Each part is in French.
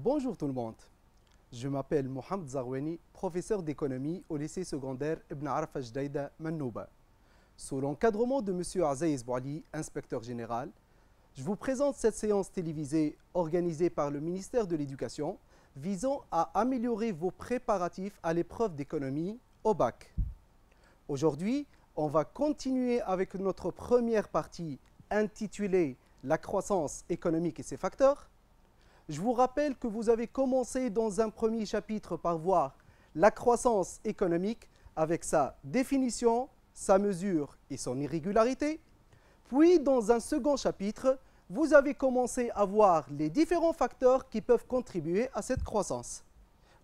Bonjour tout le monde. Je m'appelle Mohamed Zarouani, professeur d'économie au lycée secondaire Ibn Arfa Jdaïda Mannouba. Sous l'encadrement de M. Azaïs Bouali, inspecteur général, je vous présente cette séance télévisée organisée par le ministère de l'Éducation visant à améliorer vos préparatifs à l'épreuve d'économie au bac. Aujourd'hui, on va continuer avec notre première partie intitulée « La croissance économique et ses facteurs ». Je vous rappelle que vous avez commencé dans un premier chapitre par voir la croissance économique avec sa définition, sa mesure et son irrégularité. Puis, dans un second chapitre, vous avez commencé à voir les différents facteurs qui peuvent contribuer à cette croissance.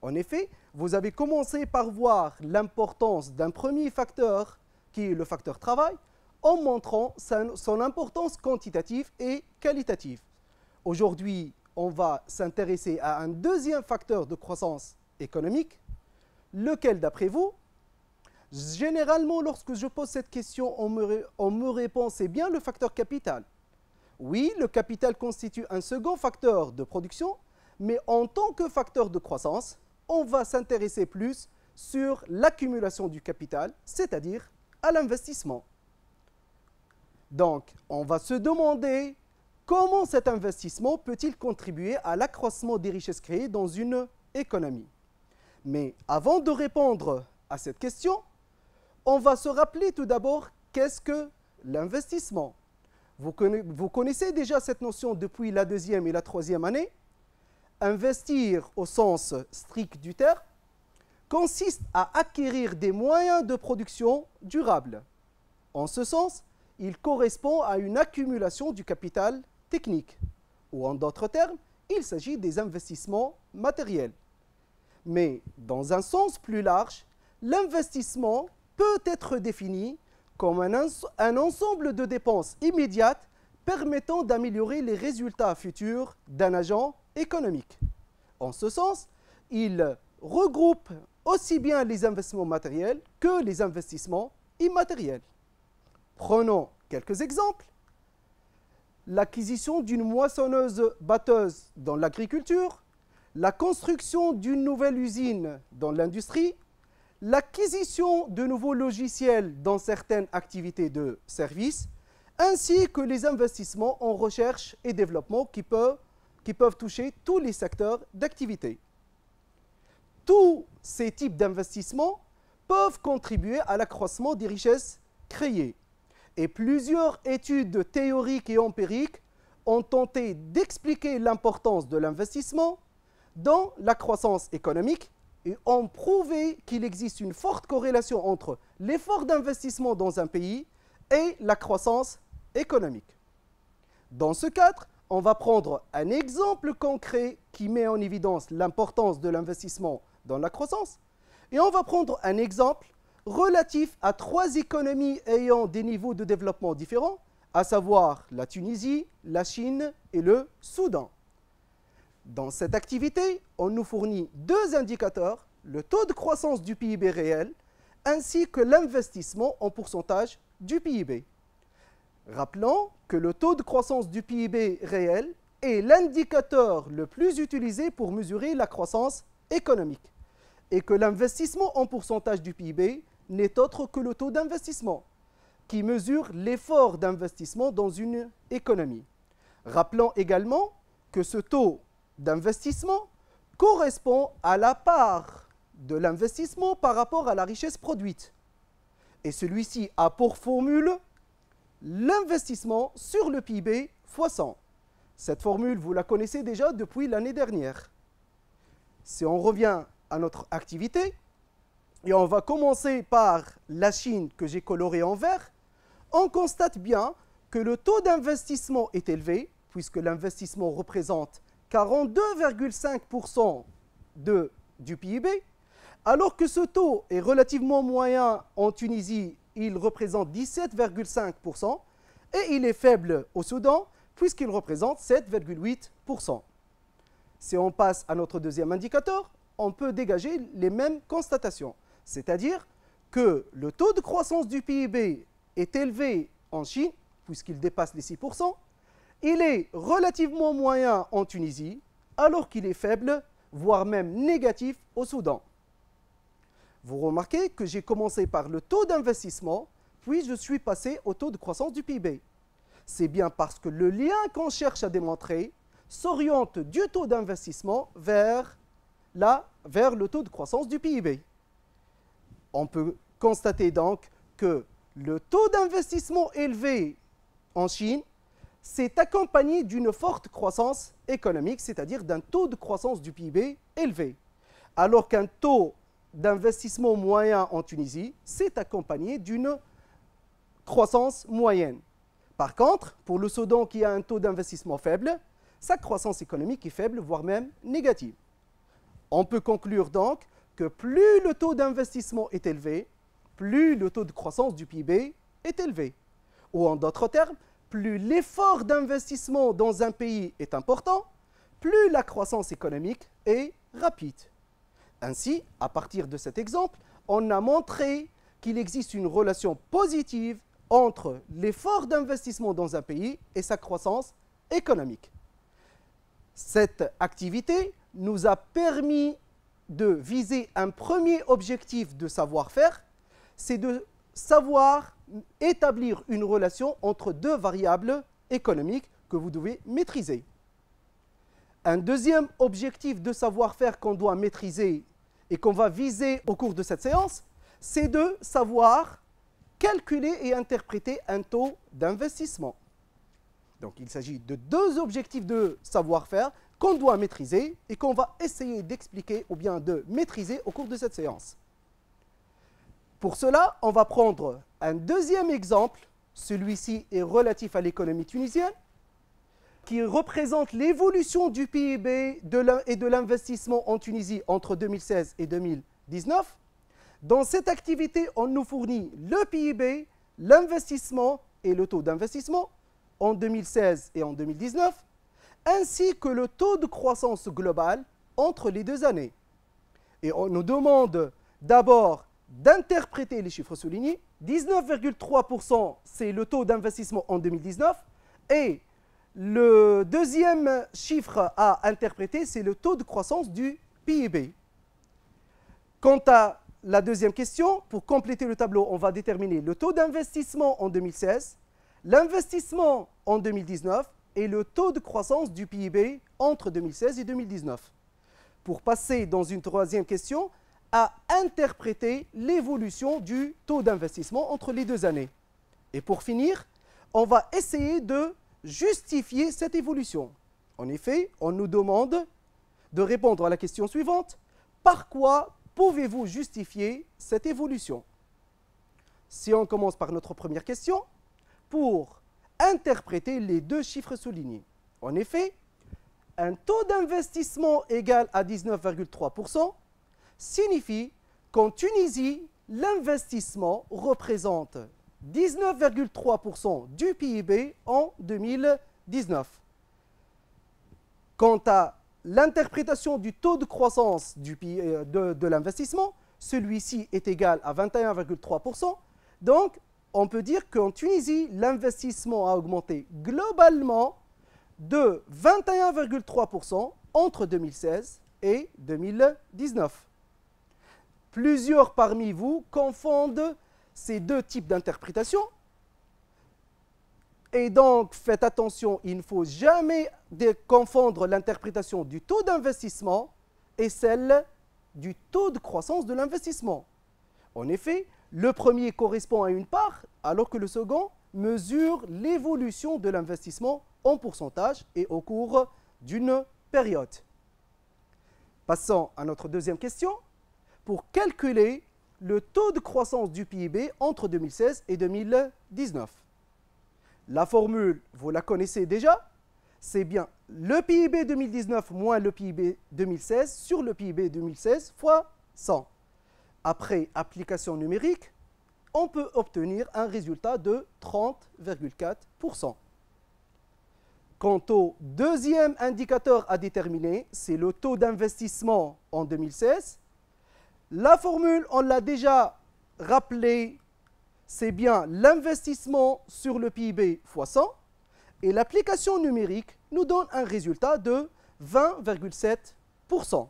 En effet, vous avez commencé par voir l'importance d'un premier facteur, qui est le facteur travail, en montrant son importance quantitative et qualitative. Aujourd'hui, on va s'intéresser à un deuxième facteur de croissance économique, lequel, d'après vous, généralement, lorsque je pose cette question, on me répond, c'est bien le facteur capital. Oui, le capital constitue un second facteur de production, mais en tant que facteur de croissance, on va s'intéresser plus sur l'accumulation du capital, c'est-à-dire à l'investissement. Donc, on va se demander comment cet investissement peut-il contribuer à l'accroissement des richesses créées dans une économie. Mais avant de répondre à cette question, on va se rappeler tout d'abord qu'est-ce que l'investissement. Vous connaissez déjà cette notion depuis la deuxième et la troisième année. Investir au sens strict du terme consiste à acquérir des moyens de production durables. En ce sens, il correspond à une accumulation du capital technique, ou en d'autres termes, il s'agit des investissements matériels. Mais dans un sens plus large, l'investissement peut être défini comme un ensemble de dépenses immédiates permettant d'améliorer les résultats futurs d'un agent économique. En ce sens, il regroupe aussi bien les investissements matériels que les investissements immatériels. Prenons quelques exemples. L'acquisition d'une moissonneuse-batteuse dans l'agriculture, la construction d'une nouvelle usine dans l'industrie, l'acquisition de nouveaux logiciels dans certaines activités de services, ainsi que les investissements en recherche et développement qui peuvent toucher tous les secteurs d'activité. Tous ces types d'investissements peuvent contribuer à l'accroissement des richesses créées. Et plusieurs études théoriques et empiriques ont tenté d'expliquer l'importance de l'investissement dans la croissance économique et ont prouvé qu'il existe une forte corrélation entre l'effort d'investissement dans un pays et la croissance économique. Dans ce cadre, on va prendre un exemple concret qui met en évidence l'importance de l'investissement dans la croissance et on va prendre un exemple relatif à trois économies ayant des niveaux de développement différents, à savoir la Tunisie, la Chine et le Soudan. Dans cette activité, on nous fournit deux indicateurs, le taux de croissance du PIB réel ainsi que l'investissement en pourcentage du PIB. Rappelons que le taux de croissance du PIB réel est l'indicateur le plus utilisé pour mesurer la croissance économique et que l'investissement en pourcentage du PIB n'est autre que le taux d'investissement, qui mesure l'effort d'investissement dans une économie. Rappelons également que ce taux d'investissement correspond à la part de l'investissement par rapport à la richesse produite. Et celui-ci a pour formule l'investissement sur le PIB fois 100. Cette formule, vous la connaissez déjà depuis l'année dernière. Si on revient à notre activité, et on va commencer par la Chine que j'ai colorée en vert, on constate bien que le taux d'investissement est élevé, puisque l'investissement représente 42,5% du PIB, alors que ce taux est relativement moyen en Tunisie, il représente 17,5%, et il est faible au Soudan, puisqu'il représente 7,8%. Si on passe à notre deuxième indicateur, on peut dégager les mêmes constatations. C'est-à-dire que le taux de croissance du PIB est élevé en Chine, puisqu'il dépasse les 6%. Il est relativement moyen en Tunisie, alors qu'il est faible, voire même négatif au Soudan. Vous remarquez que j'ai commencé par le taux d'investissement, puis je suis passé au taux de croissance du PIB. C'est bien parce que le lien qu'on cherche à démontrer s'oriente du taux d'investissement vers le taux de croissance du PIB. On peut constater donc que le taux d'investissement élevé en Chine s'est accompagné d'une forte croissance économique, c'est-à-dire d'un taux de croissance du PIB élevé, alors qu'un taux d'investissement moyen en Tunisie s'est accompagné d'une croissance moyenne. Par contre, pour le Soudan qui a un taux d'investissement faible, sa croissance économique est faible, voire même négative. On peut conclure donc que plus le taux d'investissement est élevé, plus le taux de croissance du PIB est élevé. Ou en d'autres termes, plus l'effort d'investissement dans un pays est important, plus la croissance économique est rapide. Ainsi, à partir de cet exemple, on a montré qu'il existe une relation positive entre l'effort d'investissement dans un pays et sa croissance économique. Cette activité nous a permis de viser un premier objectif de savoir-faire, c'est de savoir établir une relation entre deux variables économiques que vous devez maîtriser. Un deuxième objectif de savoir-faire qu'on doit maîtriser et qu'on va viser au cours de cette séance, c'est de savoir calculer et interpréter un taux d'investissement. Donc il s'agit de deux objectifs de savoir-faire qu'on doit maîtriser et qu'on va essayer d'expliquer ou bien de maîtriser au cours de cette séance. Pour cela, on va prendre un deuxième exemple, celui-ci est relatif à l'économie tunisienne, qui représente l'évolution du PIB et de l'investissement en Tunisie entre 2016 et 2019. Dans cette activité, on nous fournit le PIB, l'investissement et le taux d'investissement en 2016 et en 2019, ainsi que le taux de croissance global entre les deux années. Et on nous demande d'abord d'interpréter les chiffres soulignés. 19,3%, c'est le taux d'investissement en 2019. Et le deuxième chiffre à interpréter, c'est le taux de croissance du PIB. Quant à la deuxième question, pour compléter le tableau, on va déterminer le taux d'investissement en 2016, l'investissement en 2019 et le taux de croissance du PIB entre 2016 et 2019. Pour passer dans une troisième question, à interpréter l'évolution du taux d'investissement entre les deux années. Et pour finir, on va essayer de justifier cette évolution. En effet, on nous demande de répondre à la question suivante. Par quoi pouvez-vous justifier cette évolution? Si on commence par notre première question, pour interpréter les deux chiffres soulignés. En effet, un taux d'investissement égal à 19,3% signifie qu'en Tunisie, l'investissement représente 19,3% du PIB en 2019. Quant à l'interprétation du taux de croissance de l'investissement, celui-ci est égal à 21,3%. Donc, on peut dire qu'en Tunisie, l'investissement a augmenté globalement de 21,3% entre 2016 et 2019. Plusieurs parmi vous confondent ces deux types d'interprétation. Et donc, faites attention, il ne faut jamais confondre l'interprétation du taux d'investissement et celle du taux de croissance de l'investissement. En effet, le premier correspond à une part, alors que le second mesure l'évolution de l'investissement en pourcentage et au cours d'une période. Passons à notre deuxième question. Pour calculer le taux de croissance du PIB entre 2016 et 2019. La formule, vous la connaissez déjà, c'est bien le PIB 2019 moins le PIB 2016 sur le PIB 2016 fois 100. Après application numérique, on peut obtenir un résultat de 30,4%. Quant au deuxième indicateur à déterminer, c'est le taux d'investissement en 2016. La formule, on l'a déjà rappelé, c'est bien l'investissement sur le PIB fois 100. Et l'application numérique nous donne un résultat de 20,7%.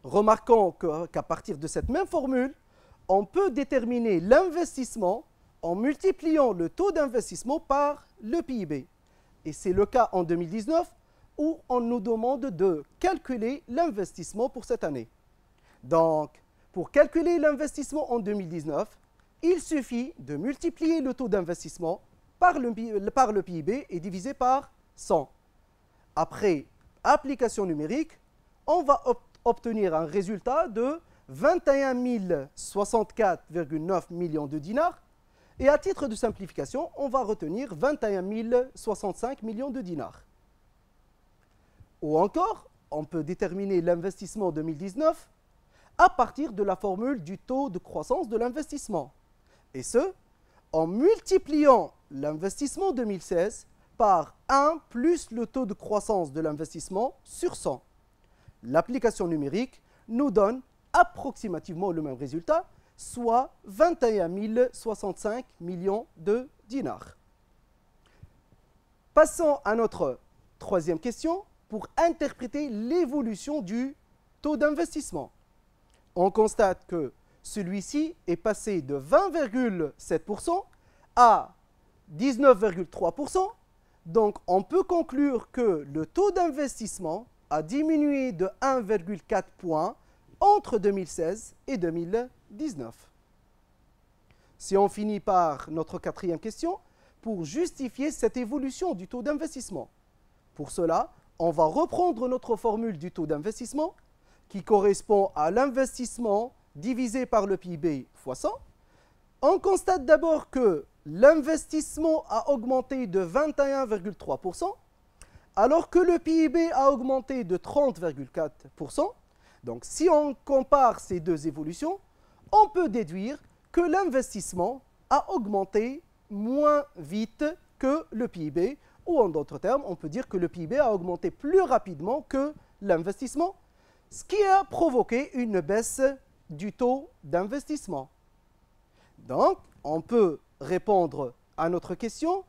Remarquons qu'à partir de cette même formule, on peut déterminer l'investissement en multipliant le taux d'investissement par le PIB. Et c'est le cas en 2019 où on nous demande de calculer l'investissement pour cette année. Donc, pour calculer l'investissement en 2019, il suffit de multiplier le taux d'investissement par le PIB et diviser par 100. Après application numérique, on va obtenir un résultat de 21 064,9 millions de dinars. Et à titre de simplification, on va retenir 21 065 millions de dinars. Ou encore, on peut déterminer l'investissement 2019 à partir de la formule du taux de croissance de l'investissement. Et ce, en multipliant l'investissement 2016 par 1 plus le taux de croissance de l'investissement sur 100. L'application numérique nous donne approximativement le même résultat, soit 21 065 millions de dinars. Passons à notre troisième question pour interpréter l'évolution du taux d'investissement. On constate que celui-ci est passé de 20,7% à 19,3%. Donc, on peut conclure que le taux d'investissement a diminué de 1,4 points entre 2016 et 2019. Si on finit par notre quatrième question, pour justifier cette évolution du taux d'investissement. Pour cela, on va reprendre notre formule du taux d'investissement qui correspond à l'investissement divisé par le PIB fois 100. On constate d'abord que l'investissement a augmenté de 21,3%, alors que le PIB a augmenté de 30,4%. Donc, si on compare ces deux évolutions, on peut déduire que l'investissement a augmenté moins vite que le PIB, ou en d'autres termes, on peut dire que le PIB a augmenté plus rapidement que l'investissement, ce qui a provoqué une baisse du taux d'investissement. Donc, on peut répondre à notre question.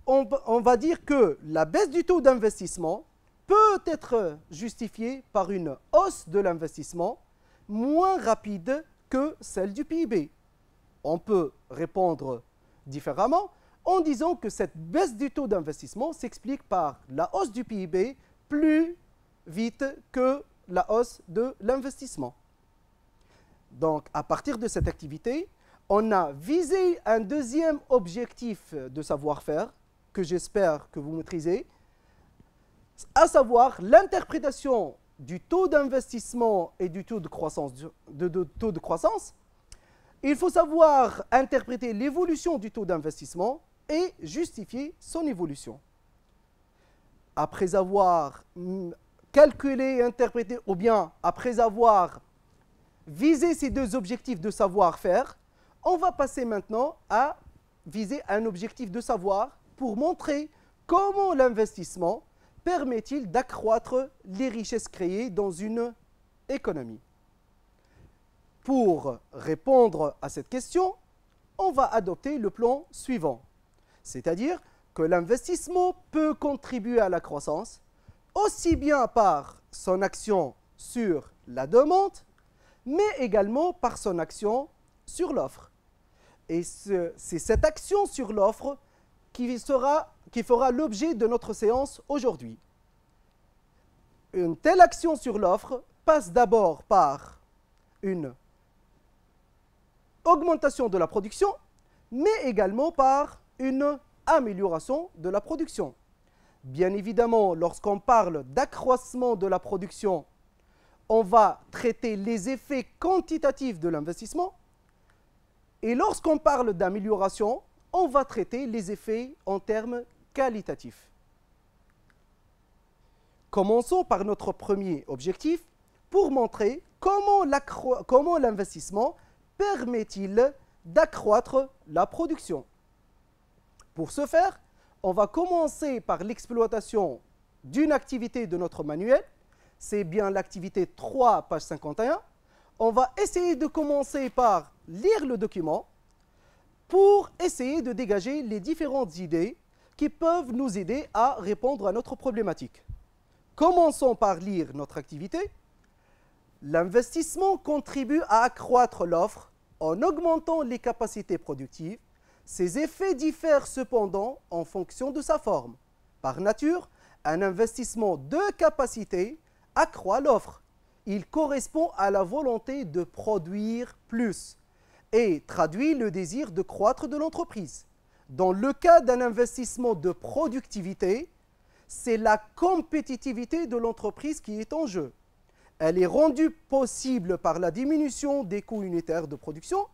On va dire que la baisse du taux d'investissement peut être justifiée par une hausse de l'investissement moins rapide que celle du PIB. On peut répondre différemment en disant que cette baisse du taux d'investissement s'explique par la hausse du PIB plus vite que la hausse de l'investissement. Donc, à partir de cette activité, on a visé un deuxième objectif de savoir-faire que j'espère que vous maîtrisez, à savoir l'interprétation du taux d'investissement et du taux de croissance. Il faut savoir interpréter l'évolution du taux d'investissement et justifier son évolution. Après avoir calculé, interprété, ou bien après avoir visé ces deux objectifs de savoir-faire, on va passer maintenant à viser un objectif de savoir pour montrer comment l'investissement permet-il d'accroître les richesses créées dans une économie. Pour répondre à cette question, on va adopter le plan suivant, c'est-à-dire que l'investissement peut contribuer à la croissance aussi bien par son action sur la demande, mais également par son action sur l'offre. Et c'est cette action sur l'offre qui fera l'objet de notre séance aujourd'hui. Une telle action sur l'offre passe d'abord par une augmentation de la production, mais également par une amélioration de la production. Bien évidemment, lorsqu'on parle d'accroissement de la production, on va traiter les effets quantitatifs de l'investissement. Et lorsqu'on parle d'amélioration, on va traiter les effets en termes qualitatifs. Commençons par notre premier objectif pour montrer comment l'investissement permet-il d'accroître la production. Pour ce faire, on va commencer par l'exploitation d'une activité de notre manuel. C'est bien l'activité 3, page 51. On va essayer de commencer par lire le document pour essayer de dégager les différentes idées qui peuvent nous aider à répondre à notre problématique. Commençons par lire notre activité. L'investissement contribue à accroître l'offre en augmentant les capacités productives. Ces effets diffèrent cependant en fonction de sa forme. Par nature, un investissement de capacité accroît l'offre. Il correspond à la volonté de produire plus et traduit le désir de croître de l'entreprise. Dans le cas d'un investissement de productivité, c'est la compétitivité de l'entreprise qui est en jeu. Elle est rendue possible par la diminution des coûts unitaires de production.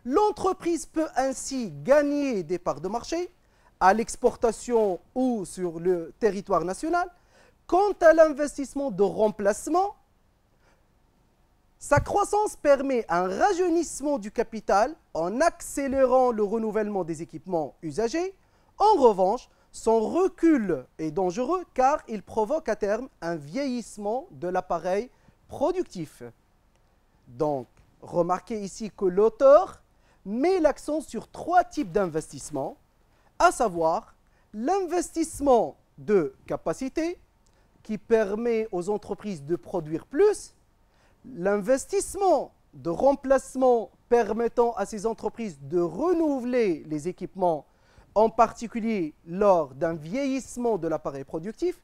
L'entreprise peut ainsi gagner des parts de marché à l'exportation ou sur le territoire national. Quant à l'investissement de remplacement, sa croissance permet un rajeunissement du capital en accélérant le renouvellement des équipements usagés. En revanche, son recul est dangereux car il provoque à terme un vieillissement de l'appareil productif. Donc, remarquez ici que l'auteur met l'accent sur 3 types d'investissements, à savoir l'investissement de capacité qui permet aux entreprises de produire plus, l'investissement de remplacement permettant à ces entreprises de renouveler les équipements, en particulier lors d'un vieillissement de l'appareil productif,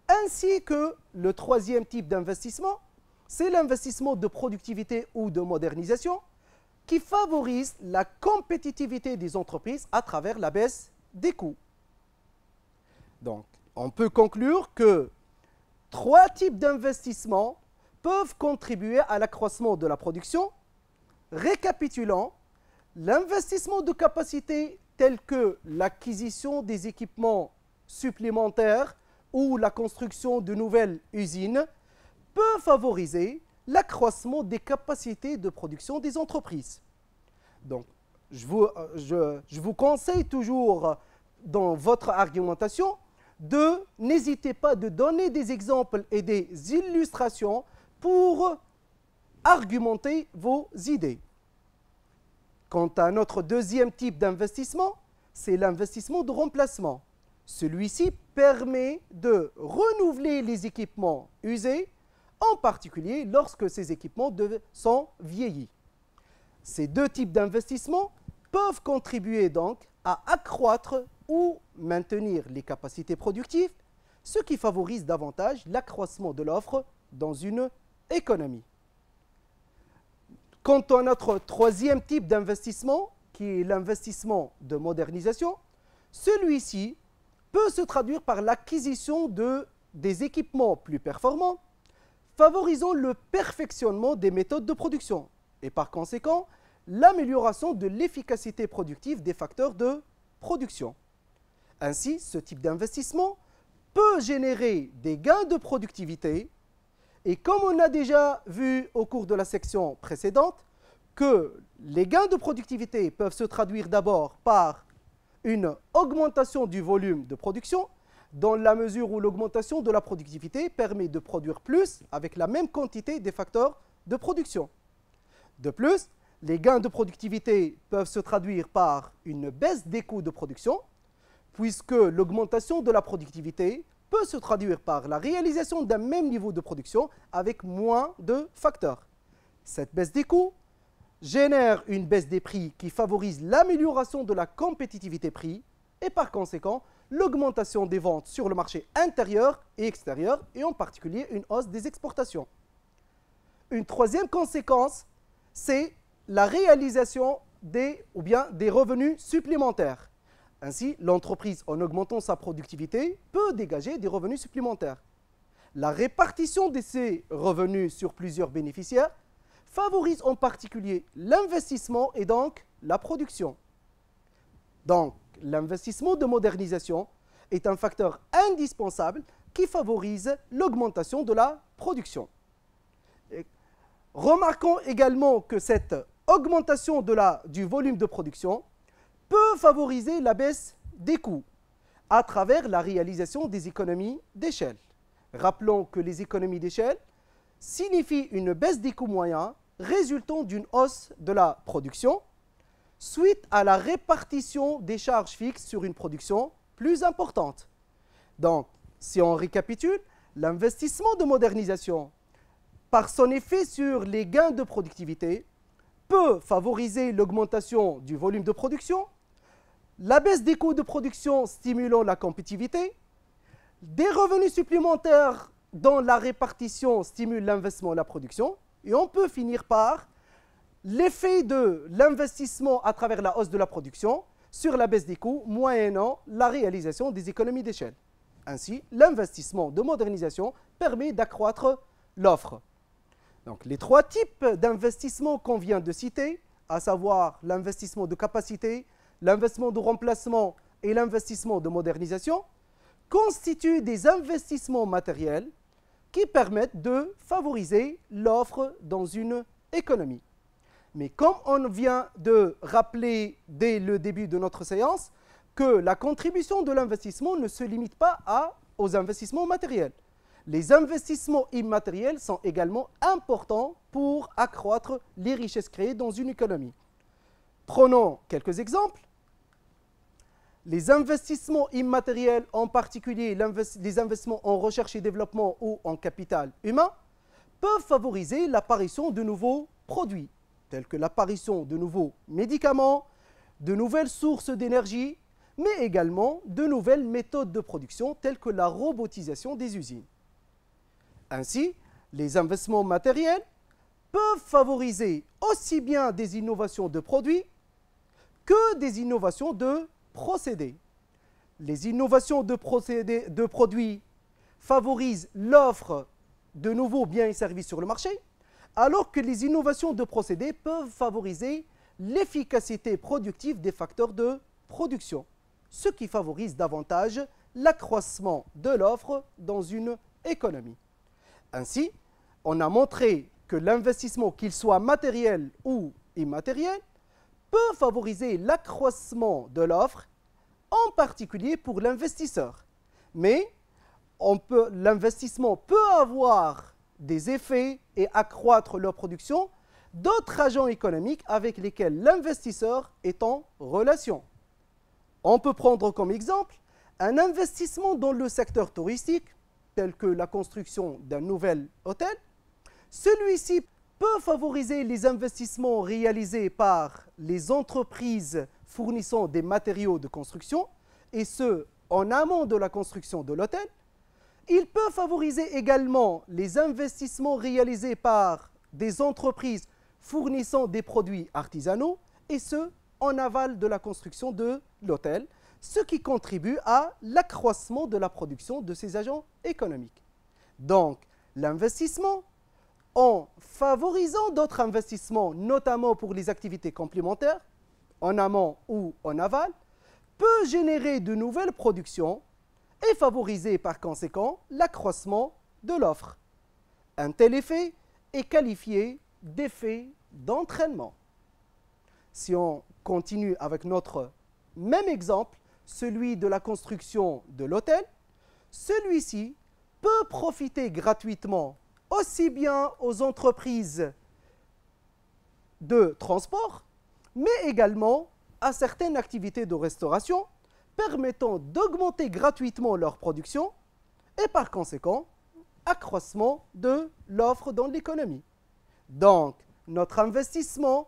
ainsi que le 3e type d'investissement, c'est l'investissement de productivité ou de modernisation qui favorise la compétitivité des entreprises à travers la baisse des coûts. Donc, on peut conclure que 3 types d'investissements peuvent contribuer à l'accroissement de la production. Récapitulant, l'investissement de capacité tel que l'acquisition des équipements supplémentaires ou la construction de nouvelles usines peut favoriser l'accroissement des capacités de production des entreprises. Donc, je vous conseille toujours dans votre argumentation n'hésitez pas de donner des exemples et des illustrations pour argumenter vos idées. Quant à notre 2e type d'investissement, c'est l'investissement de remplacement. Celui-ci permet de renouveler les équipements usés, en particulier lorsque ces équipements sont vieillis. Ces 2 types d'investissements peuvent contribuer donc à accroître ou maintenir les capacités productives, ce qui favorise davantage l'accroissement de l'offre dans une économie. Quant à notre 3e type d'investissement, qui est l'investissement de modernisation, celui-ci peut se traduire par l'acquisition des équipements plus performants, favorisant le perfectionnement des méthodes de production et par conséquent l'amélioration de l'efficacité productive des facteurs de production. Ainsi, ce type d'investissement peut générer des gains de productivité et comme on a déjà vu au cours de la section précédente, que les gains de productivité peuvent se traduire d'abord par une augmentation du volume de production, dans la mesure où l'augmentation de la productivité permet de produire plus avec la même quantité des facteurs de production. De plus, les gains de productivité peuvent se traduire par une baisse des coûts de production, puisque l'augmentation de la productivité peut se traduire par la réalisation d'un même niveau de production avec moins de facteurs. Cette baisse des coûts génère une baisse des prix qui favorise l'amélioration de la compétitivité prix et par conséquent l'augmentation des ventes sur le marché intérieur et extérieur et en particulier une hausse des exportations. Une 3e conséquence, c'est la réalisation des revenus supplémentaires. Ainsi, l'entreprise, en augmentant sa productivité, peut dégager des revenus supplémentaires. La répartition de ces revenus sur plusieurs bénéficiaires favorise en particulier l'investissement et donc la production. Donc, l'investissement de modernisation est un facteur indispensable qui favorise l'augmentation de la production. Et remarquons également que cette augmentation du volume de production peut favoriser la baisse des coûts à travers la réalisation des économies d'échelle. Rappelons que les économies d'échelle signifient une baisse des coûts moyens résultant d'une hausse de la production suite à la répartition des charges fixes sur une production plus importante. Donc, si on récapitule, L'investissement de modernisation, par son effet sur les gains de productivité, peut favoriser l'augmentation du volume de production, la baisse des coûts de production stimulant la compétitivité, des revenus supplémentaires dans la répartition stimulent l'investissement et la production, et on peut finir par l'effet de l'investissement à travers la hausse de la production sur la baisse des coûts, moyennant la réalisation des économies d'échelle. Ainsi, l'investissement de modernisation permet d'accroître l'offre. Donc, les trois types d'investissement qu'on vient de citer, à savoir l'investissement de capacité, l'investissement de remplacement et l'investissement de modernisation, constituent des investissements matériels qui permettent de favoriser l'offre dans une économie. Mais comme on vient de rappeler dès le début de notre séance, que la contribution de l'investissement ne se limite pas aux investissements matériels. Les investissements immatériels sont également importants pour accroître les richesses créées dans une économie. Prenons quelques exemples. Les investissements immatériels, en particulier les investissements en recherche et développement ou en capital humain, peuvent favoriser l'apparition de nouveaux produits, tels que l'apparition de nouveaux médicaments, de nouvelles sources d'énergie, mais également de nouvelles méthodes de production, telles que la robotisation des usines. Ainsi, les investissements matériels peuvent favoriser aussi bien des innovations de produits que des innovations de procédés. Les innovations de produits favorisent l'offre de nouveaux biens et services sur le marché, alors que les innovations de procédés peuvent favoriser l'efficacité productive des facteurs de production, ce qui favorise davantage l'accroissement de l'offre dans une économie. Ainsi, on a montré que l'investissement, qu'il soit matériel ou immatériel, peut favoriser l'accroissement de l'offre, en particulier pour l'investisseur. Mais l'investissement peut avoir des effets et accroître leur production d'autres agents économiques avec lesquels l'investisseur est en relation. On peut prendre comme exemple un investissement dans le secteur touristique, tel que la construction d'un nouvel hôtel. Celui-ci peut favoriser les investissements réalisés par les entreprises fournissant des matériaux de construction, et ce, en amont de la construction de l'hôtel. Il peut favoriser également les investissements réalisés par des entreprises fournissant des produits artisanaux, et ce, en aval de la construction de l'hôtel, ce qui contribue à l'accroissement de la production de ces agents économiques. Donc, l'investissement, en favorisant d'autres investissements, notamment pour les activités complémentaires, en amont ou en aval, peut générer de nouvelles productions et favoriser par conséquent l'accroissement de l'offre. Un tel effet est qualifié d'effet d'entraînement. Si on continue avec notre même exemple, celui de la construction de l'hôtel, celui-ci peut profiter gratuitement aussi bien aux entreprises de transport, mais également à certaines activités de restauration, permettant d'augmenter gratuitement leur production et par conséquent, accroissement de l'offre dans l'économie. Donc, notre investissement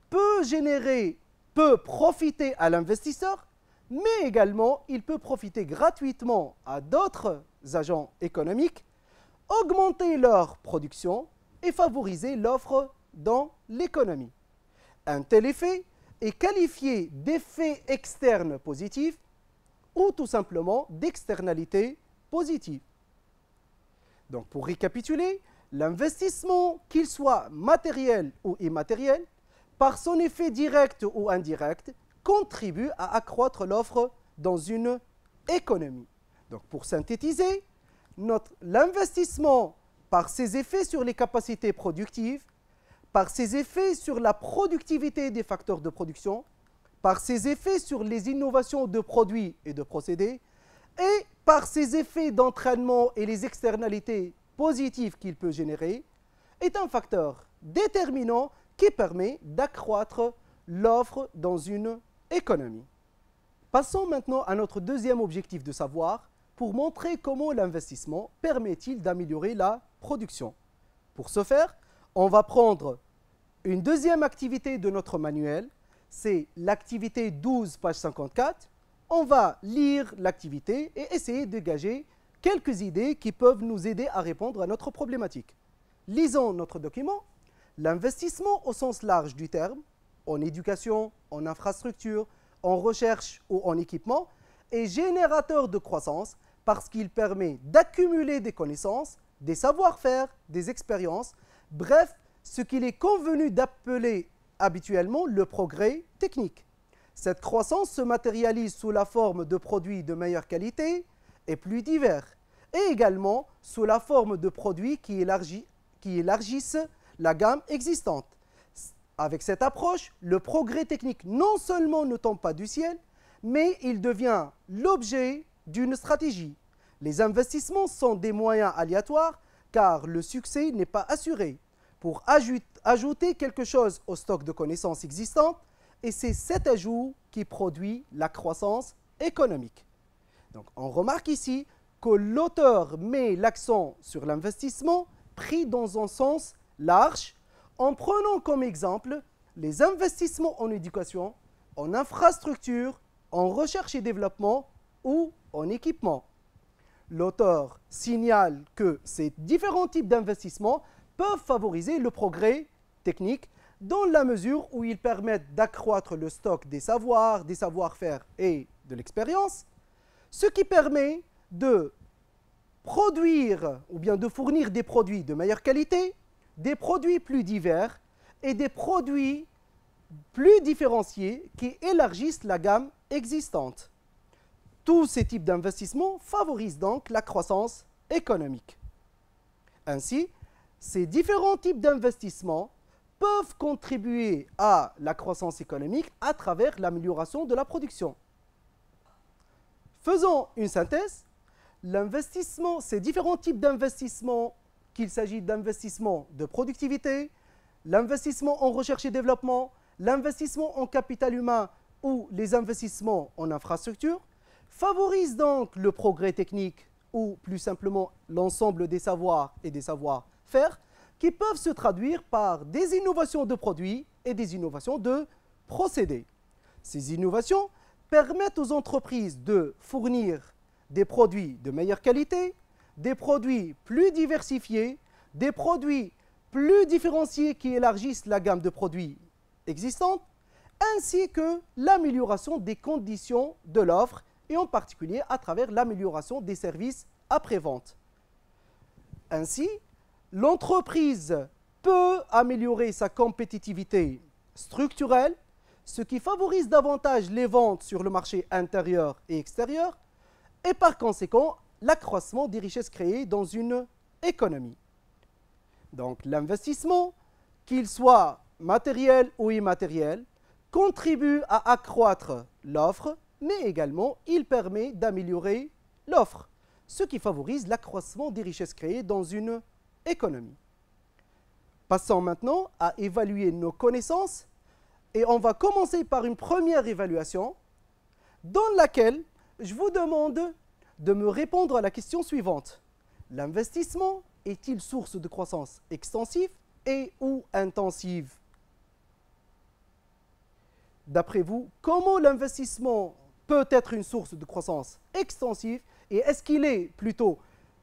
peut profiter à l'investisseur, mais également il peut profiter gratuitement à d'autres agents économiques, augmenter leur production et favoriser l'offre dans l'économie. Un tel effet est qualifié d'effet externe positif ou tout simplement d'externalité positive. Donc pour récapituler, l'investissement, qu'il soit matériel ou immatériel, par son effet direct ou indirect, contribue à accroître l'offre dans une économie. Donc pour synthétiser, l'investissement, par ses effets sur les capacités productives, par ses effets sur la productivité des facteurs de production, par ses effets sur les innovations de produits et de procédés, et par ses effets d'entraînement et les externalités positives qu'il peut générer, est un facteur déterminant qui permet d'accroître l'offre dans une économie. Passons maintenant à notre deuxième objectif de savoir, pour montrer comment l'investissement permet-il d'améliorer la production. Pour ce faire, on va prendre une deuxième activité de notre manuel, c'est l'activité 12, page 54. On va lire l'activité et essayer de dégager quelques idées qui peuvent nous aider à répondre à notre problématique. Lisons notre document. L'investissement au sens large du terme, en éducation, en infrastructure, en recherche ou en équipement, est générateur de croissance parce qu'il permet d'accumuler des connaissances, des savoir-faire, des expériences, bref, ce qu'il est convenu d'appeler habituellement le progrès technique. Cette croissance se matérialise sous la forme de produits de meilleure qualité et plus divers, et également sous la forme de produits qui élargissent la gamme existante. Avec cette approche, le progrès technique non seulement ne tombe pas du ciel, mais il devient l'objet d'une stratégie. Les investissements sont des moyens aléatoires car le succès n'est pas assuré. Pour ajouter quelque chose au stock de connaissances existantes, et c'est cet ajout qui produit la croissance économique. Donc, on remarque ici que l'auteur met l'accent sur l'investissement pris dans un sens large, en prenant comme exemple les investissements en éducation, en infrastructure, en recherche et développement ou en équipement. L'auteur signale que ces différents types d'investissements peuvent favoriser le progrès technique dans la mesure où ils permettent d'accroître le stock des savoirs, des savoir-faire et de l'expérience, ce qui permet de produire ou bien de fournir des produits de meilleure qualité, des produits plus divers et des produits plus différenciés qui élargissent la gamme existante. Tous ces types d'investissements favorisent donc la croissance économique. Ainsi, ces différents types d'investissements peuvent contribuer à la croissance économique à travers l'amélioration de la production. Faisons une synthèse. L'investissement, ces différents types d'investissements, qu'il s'agit d'investissement de productivité, l'investissement en recherche et développement, l'investissement en capital humain ou les investissements en infrastructure, favorisent donc le progrès technique ou plus simplement l'ensemble des savoirs et des savoir-faire qui peuvent se traduire par des innovations de produits et des innovations de procédés. Ces innovations permettent aux entreprises de fournir des produits de meilleure qualité, des produits plus diversifiés, des produits plus différenciés qui élargissent la gamme de produits existantes, ainsi que l'amélioration des conditions de l'offre et en particulier à travers l'amélioration des services après-vente. Ainsi, l'entreprise peut améliorer sa compétitivité structurelle, ce qui favorise davantage les ventes sur le marché intérieur et extérieur, et par conséquent, l'accroissement des richesses créées dans une économie. Donc l'investissement, qu'il soit matériel ou immatériel, contribue à accroître l'offre, mais également il permet d'améliorer l'offre, ce qui favorise l'accroissement des richesses créées dans une économie. Passons maintenant à évaluer nos connaissances et on va commencer par une première évaluation dans laquelle je vous demande de me répondre à la question suivante. L'investissement est-il source de croissance extensive et ou intensive? D'après vous, comment l'investissement peut être une source de croissance extensive et est-ce qu'il est plutôt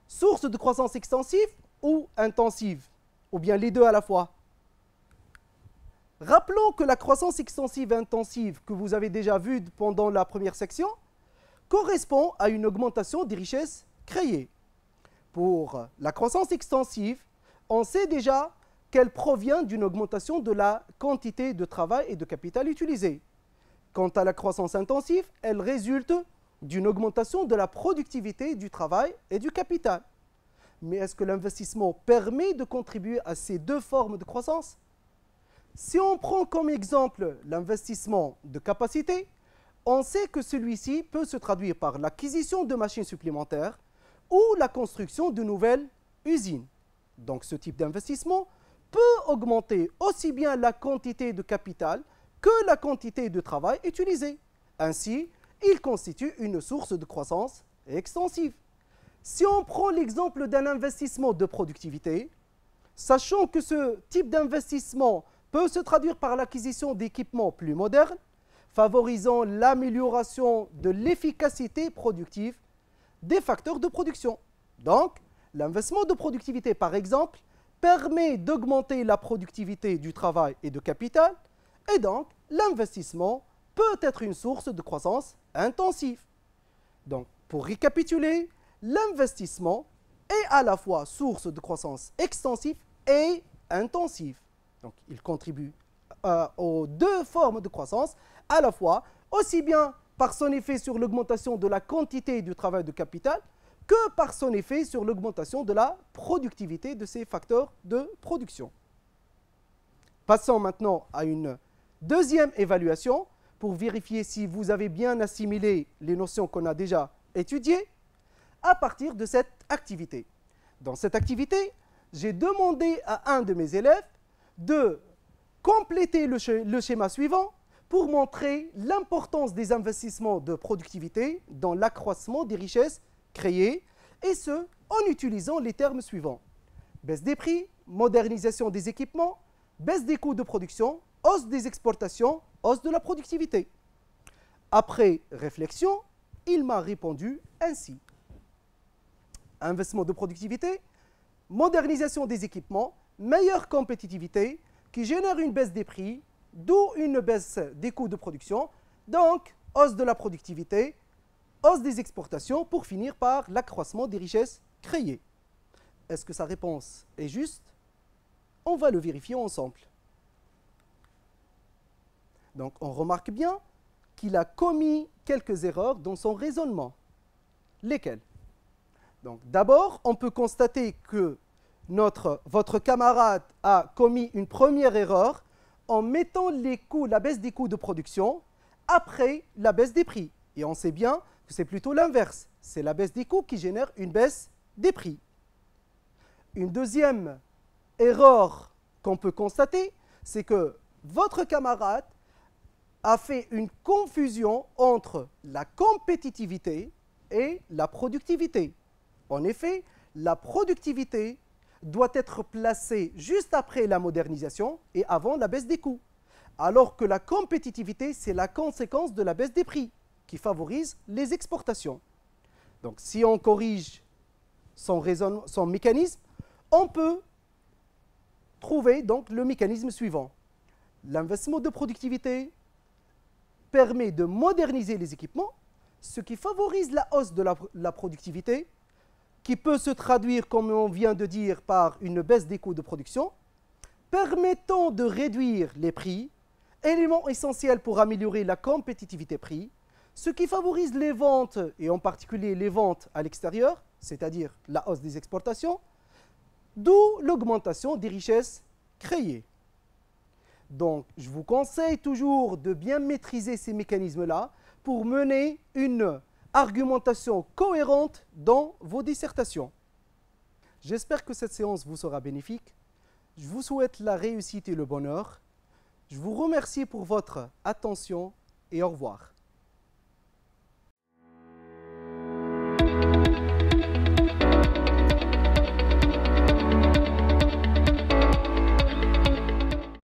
source de croissance extensive ou intensive? Ou bien les deux à la fois? Rappelons que la croissance extensive et intensive que vous avez déjà vue pendant la première section correspond à une augmentation des richesses créées. Pour la croissance extensive, on sait déjà qu'elle provient d'une augmentation de la quantité de travail et de capital utilisé. Quant à la croissance intensive, elle résulte d'une augmentation de la productivité du travail et du capital. Mais est-ce que l'investissement permet de contribuer à ces deux formes de croissance? Si on prend comme exemple l'investissement de capacité, on sait que celui-ci peut se traduire par l'acquisition de machines supplémentaires ou la construction de nouvelles usines. Donc ce type d'investissement peut augmenter aussi bien la quantité de capital que la quantité de travail utilisée. Ainsi, il constitue une source de croissance extensive. Si on prend l'exemple d'un investissement de productivité, sachant que ce type d'investissement peut se traduire par l'acquisition d'équipements plus modernes, favorisant l'amélioration de l'efficacité productive des facteurs de production. Donc, l'investissement de productivité, par exemple, permet d'augmenter la productivité du travail et de capital, et donc l'investissement peut être une source de croissance intensive. Donc, pour récapituler, l'investissement est à la fois source de croissance extensive et intensive. Donc, il contribue aux deux formes de croissance, à la fois aussi bien par son effet sur l'augmentation de la quantité du travail de capital que par son effet sur l'augmentation de la productivité de ces facteurs de production. Passons maintenant à une deuxième évaluation pour vérifier si vous avez bien assimilé les notions qu'on a déjà étudiées à partir de cette activité. Dans cette activité, j'ai demandé à un de mes élèves de compléter le schéma suivant pour montrer l'importance des investissements de productivité dans l'accroissement des richesses créées, et ce, en utilisant les termes suivants. Baisse des prix, modernisation des équipements, baisse des coûts de production, hausse des exportations, hausse de la productivité. Après réflexion, il m'a répondu ainsi. Investissement de productivité, modernisation des équipements, meilleure compétitivité qui génère une baisse des prix, d'où une baisse des coûts de production, donc hausse de la productivité, hausse des exportations pour finir par l'accroissement des richesses créées. Est-ce que sa réponse est juste? On va le vérifier ensemble. Donc on remarque bien qu'il a commis quelques erreurs dans son raisonnement. Lesquelles? Donc d'abord, on peut constater que votre camarade a commis une première erreur en mettant la baisse des coûts de production après la baisse des prix. Et on sait bien que c'est plutôt l'inverse. C'est la baisse des coûts qui génère une baisse des prix. Une deuxième erreur qu'on peut constater, c'est que votre camarade a fait une confusion entre la compétitivité et la productivité. En effet, la productivité doit être placée juste après la modernisation et avant la baisse des coûts. Alors que la compétitivité, c'est la conséquence de la baisse des prix qui favorise les exportations. Donc si on corrige son mécanisme, on peut trouver donc le mécanisme suivant. L'investissement de productivité permet de moderniser les équipements, ce qui favorise la hausse de la productivité, qui peut se traduire, comme on vient de dire, par une baisse des coûts de production, permettant de réduire les prix, élément essentiel pour améliorer la compétitivité prix, ce qui favorise les ventes, et en particulier les ventes à l'extérieur, c'est-à-dire la hausse des exportations, d'où l'augmentation des richesses créées. Donc, je vous conseille toujours de bien maîtriser ces mécanismes-là pour mener une argumentation cohérente dans vos dissertations. J'espère que cette séance vous sera bénéfique. Je vous souhaite la réussite et le bonheur. Je vous remercie pour votre attention et au revoir.